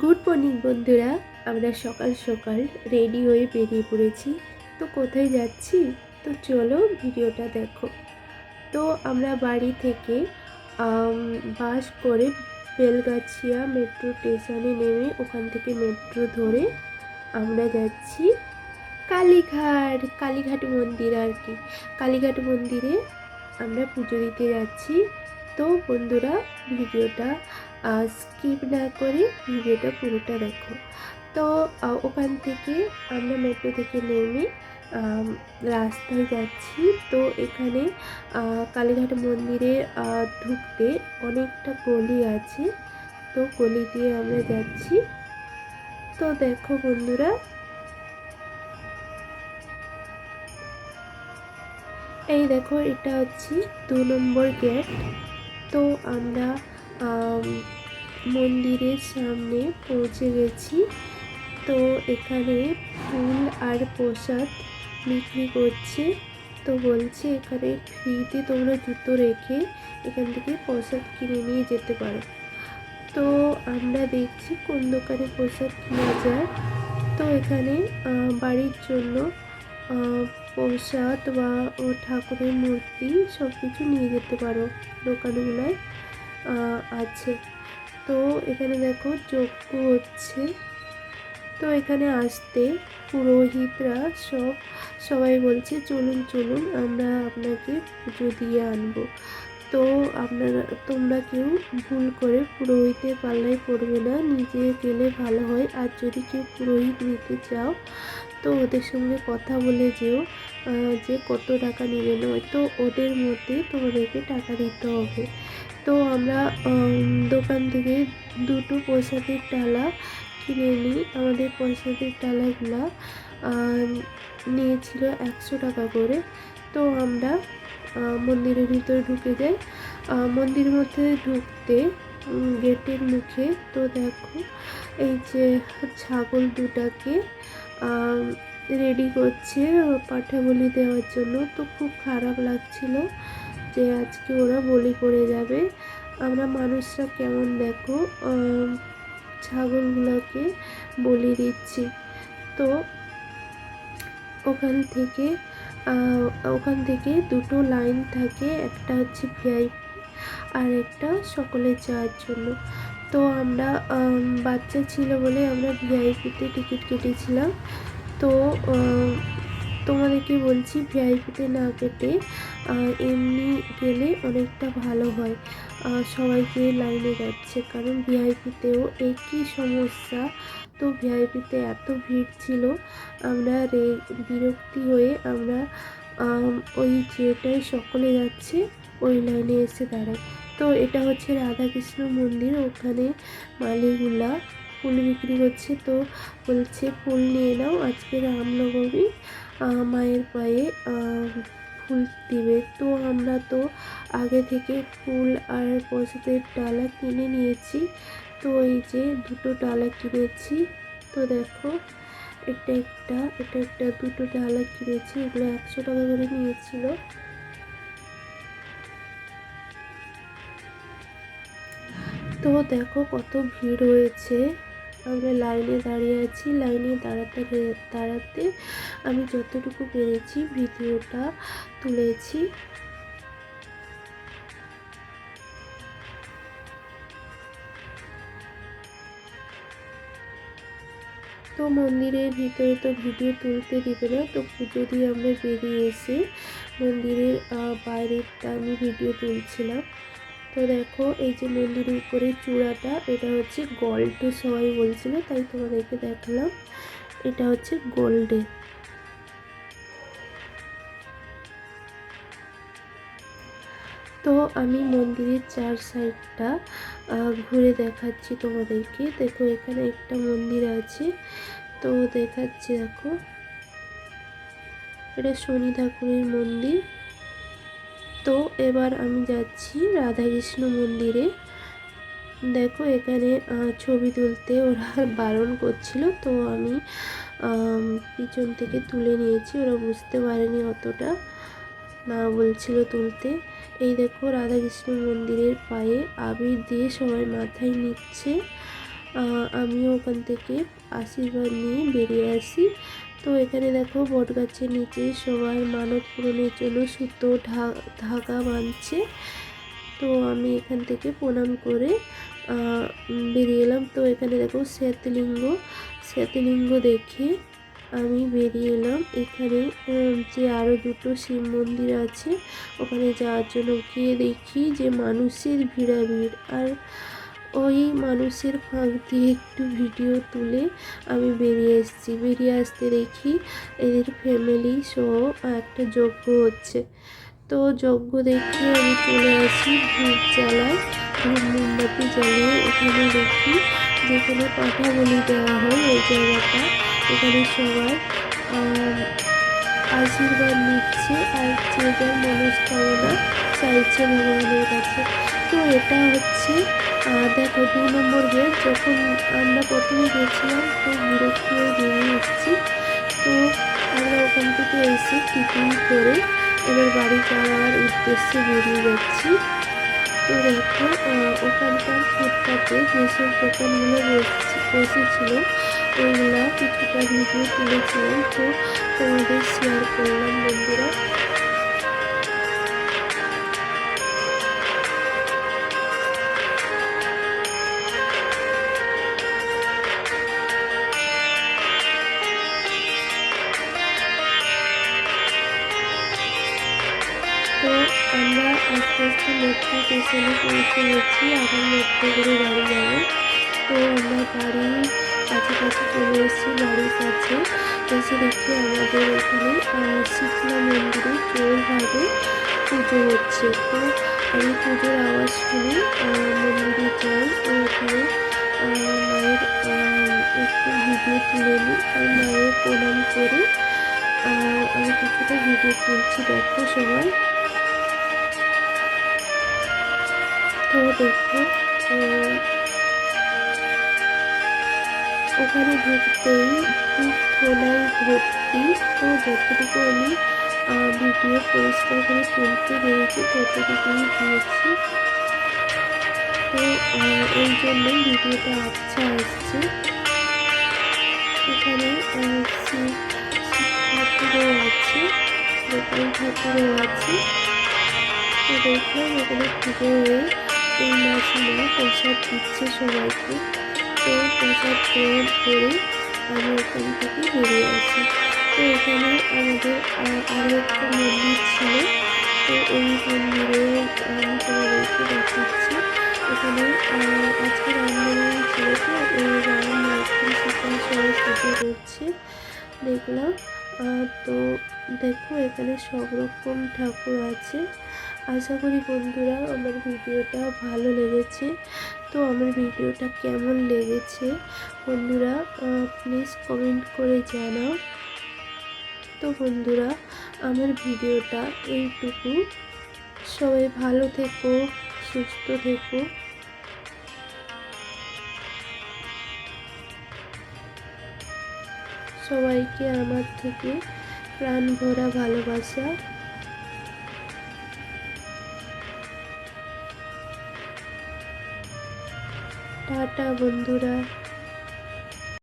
Good morning বন্ধুরা। আমরা সকাল সকাল রেডি হয়ে বেরিয়ে পড়েছি। তো কোথায় যাচ্ছি? তো চলো ভিডিওটা দেখো। তো আমরা বাড়ি থেকে বাস করে বেলগাছিয়া মেট্রো স্টেশনে নেমে ওখান থেকে মেট্রো ধরে আমরা যাচ্ছি কালীঘাট মন্দির আর কি। কালীঘাট মন্দিরে আমরা পুজো দিতে যাচ্ছি। তো বন্ধুরা, ভিডিওটা স্কিপ না করে ভিডিওটা পুরোটা দেখো। তো ওখান থেকে আমরা মেট্রো থেকে নেমে রাস্তায় যাচ্ছি। তো এখানে কালীঘাট মন্দিরে ঢুকতে অনেকটা গলি আছে। তো গলি দিয়ে আমরা যাচ্ছি। তো দেখো বন্ধুরা, এই দেখো, এটা হচ্ছে 2 নম্বর গেট। তো আমরা মন্দিরের সামনে পৌঁছে গেছি। তো এখানে ফুল আর প্রসাদ বিক্রি করছে। তো বলছে এখানে ফ্রিতে তোমরা জুতো রেখে এখান থেকে প্রসাদ কিনে নিয়ে যেতে পারো। তো আমরা দেখছি কোন দোকানে প্রসাদ কিনা যায়। তো এখানে বাড়ির জন্য প্রসাদ বা ঠাকুরের মূর্তি সব কিছু নিয়ে যেতে পারো, দোকানগুলোয় আছে। তো এখানে দেখো যজ্ঞ হচ্ছে। তো এখানে আসতে পুরোহিতরা সবাই বলছে চলুন চলুন, আমরা আপনাকে পুজো দিয়ে আনবো। তো তোমরা কেউ ভুল করে পুরোহিতের পাল্লায় পড়বে না, নিজে গেলে ভালো হয়। আর যদি কেউ পুরোহিত নিতে চাও তো ওদের সঙ্গে কথা বলে যেও যে কত টাকা নেবে, নয়তো ওদের মধ্যে তোমাদেরকে টাকা দিতে হবে। তো আমরা দোকান থেকে দুটো প্রসাদের ডালা কিনে নিই। আমাদের প্রসাদের ডালাগুলা নিয়েছিল 100 টাকা করে। তো আমরা মন্দিরের ভিতরে ঢুকে যাই। মন্দিরের মধ্যে ঢুকতে গেটের মুখে তো দেখো এই যে ছাগল দুটাকে রেডি করছে পাঠা বলি দেওয়ার জন্য। তো খুব খারাপ লাগছিল যে আজকে ওরা বলি পড়ে যাবে। আমরা মানুষরা কেমন দেখো ছাগলগুলোকে বলি দিচ্ছি। তো ওখান থেকে দুটো লাইন থাকে, একটা হচ্ছে ভিআইপি আর একটা সকলের যাওয়ার জন্য। তো আমরা বাচ্চা ছিল বলে আমরা ভিআইপিতে টিকিট কেটেছিলাম। তো তোমাদেরকে বলছি ভিআইপিতে না কেটে এমনি গেলে অনেকটা ভালো হয়। সবাইকে লাইনে যাচ্ছে, কারণ ভিআইপিতেও একই সমস্যা। তো ভিআইপিতে এত ভিড় ছিল, আমরা বিরক্তি হয়ে আমরা ওই যেটাই সকলে যাচ্ছে ওই লাইনে এসে দাঁড়াই। তো এটা হচ্ছে রাধাকৃষ্ণ মন্দির। ওখানে মালিগুলা ফুল বিক্রি করছে। তো বলছে ফুল নিয়ে নাও, আজকে রামনবমী, মায়ের পায়ে ফুল দিবে। তো আমরা তো আগে থেকে ফুল আর প্রসাদের ডালা কিনে নিয়েছি। তো এই যে দুটো ডালা কিনেছি। তো দেখো, এটা একটা দুটো ডালা কিনেছি। এগুলো 100 টাকা করে নিয়েছিল। তো দেখো কত ভিড় হয়েছে। আমরা লাইনে দাঁড়িয়ে আছি। লাইনে দাঁড়াতে দাঁড়াতে আমি যতটুকু পেরেছি ভিডিওটা তুলেছি। তো মন্দিরের ভিতরে তো ভিডিও তুলতে দিবে না। তো পুজো দিয়ে আমরা বেরিয়ে এসে মন্দিরের বাইরেটা আমি ভিডিও তুলছিলাম। তো দেখো এই যে মন্দিরের উপরে চূড়াটা, এটা হচ্ছে গোল্ড সবাই বলছিল, তাই তোমাদেরকে দেখালাম। এটা হচ্ছে গোল্ডে। তো আমি মন্দিরের 4 সাইডটা ঘুরে দেখাচ্ছি তোমাদেরকে। দেখো এখানে একটা মন্দির আছে, তো দেখাচ্ছি। দেখো এটা শনি ঠাকুরের মন্দির। তো এবার আমি যাচ্ছি রাধাকৃষ্ণ মন্দিরে। দেখো এখানে ছবি তুলতে ওরা বারণ করছিল, তো আমি পিছন থেকে তুলে নিয়েছি। ওরা বুঝতে পারেনি অতটা, না বলছিল তুলতে। এই দেখো রাধাকৃষ্ণ মন্দিরের পায়ে আবির দিয়ে সবাই মাথায় নিচ্ছে। আমিও ওখান থেকে আশীর্বাদ নিয়ে বেরিয়ে আসি। তো এখানে দেখো বট গাছের নিচে সবার মানত পূরণের জন্য সুতো ধাগা বাঁধছে। তো আমি এখান থেকে প্রণাম করে বেরিয়ে এলাম। তো এখানে দেখো শ্বেতলিঙ্গ দেখে আমি বেরিয়ে এলাম। এখানে যে আরও দুটো শিব মন্দির আছে ওখানে যাওয়ার জন্য গিয়ে দেখি যে মানুষের ভিড়াভিড়, আর ওই মানুষের ফাঁক দিয়ে একটু ভিডিও তুলে আমি বেরিয়ে আসতে দেখি এদের ফ্যামিলি সহ একটা যজ্ঞ হচ্ছে। তো যজ্ঞ দেখে আমি চলে আসি ধূপ জ্বালায়, ধূপ মোমবাতি জ্বালিয়ে এখানে দেখি যেখানে পাঠা বলি দেওয়া হয় ওই জায়গাটা। এখানে সবাই আশীর্বাদ নিচ্ছে আর যে যার মনস্কামনা চাইছে ভগবানের কাছে। তো এটা হচ্ছে দেখো 2 নম্বর গেট। যখন আমরা প্রথমে গেছিলাম তো বিরক্ত হয়ে বেরিয়ে এসেছি। তো আমরা ওখান থেকে এসে টিফিন করে এবার বাড়ি যাওয়ার উদ্দেশ্যে বেরিয়ে যাচ্ছি। তো দেখো ওখানকার ফুটপাতে যেসব দোকানগুলো বসেছিল ওইগুলো কিছুটা ভিডিও তুলেছিলাম, তো তোমাদের শেয়ার করলাম বন্ধুরা। তো আমরা আস্তে আস্তে মেট্রো স্টেশনে পৌঁছে গেছি, আবার মেট্রো করে বাড়ি যাবো। তো আমরা বাড়ির কাছাকাছি চলে এসেছি, বাড়ির কাছে এসে দেখি আমাদের এখানে শীতলা মন্দিরে জোরভাবে পুজো হচ্ছে। তো আমি পুজোর আওয়াজ শুনে মন্দিরে যাই ও ওখানে মায়ের একটু ভিডিও তুলে নিই আর মায়ের প্রণাম করে আমি কিছুটা ভিডিও তুলছি, দেখো সবাই। তো দেখো ওখানে ঢুকতেই খুব ধোলাই ভর্তি। তো যতটুকু আমি ভিডিও পরিষ্কার করে তুলতে পেরেছি ততটুকুই দিয়েছি। তো এই জন্যই ভিডিওটা আচ্ছা আসছে। এখানে শিব ঠাকুরও আছে, গোপাল ঠাকুরও আছে। তো দেখলাম এখানে পুজো হয়ে এই মাসিমা প্রসাদ দিচ্ছে সবাইকে। তো প্রসাদ গ্রহণ করে আমি ওখান থেকে বেরিয়ে আসি। তো এখানে আমাদের আরও একটা মন্দির ছিল, তো ওই মন্দিরে আমি তোমাদেরকে দেখাচ্ছি। এখানে আজকে রামনবমী ছিল, তো ওই রাম লক্ষ্মণ সীতা সবাই পুজো করছে দেখলাম। তো দেখো এখানে সব রকম ঠাকুর আছে। আশা করি বন্ধুরা আমার ভিডিওটা ভালো লেগেছে। তো আমার ভিডিওটা কেমন লেগেছে বন্ধুরা প্লিজ কমেন্ট করে জানাও। তো বন্ধুরা আমার ভিডিওটা এইটুকু। সবাই ভালো থেকো, সুস্থ থেকো। সবাইকে আমার থেকে প্রাণ ভরা ভালোবাসা। টাটা বন্ধুরা।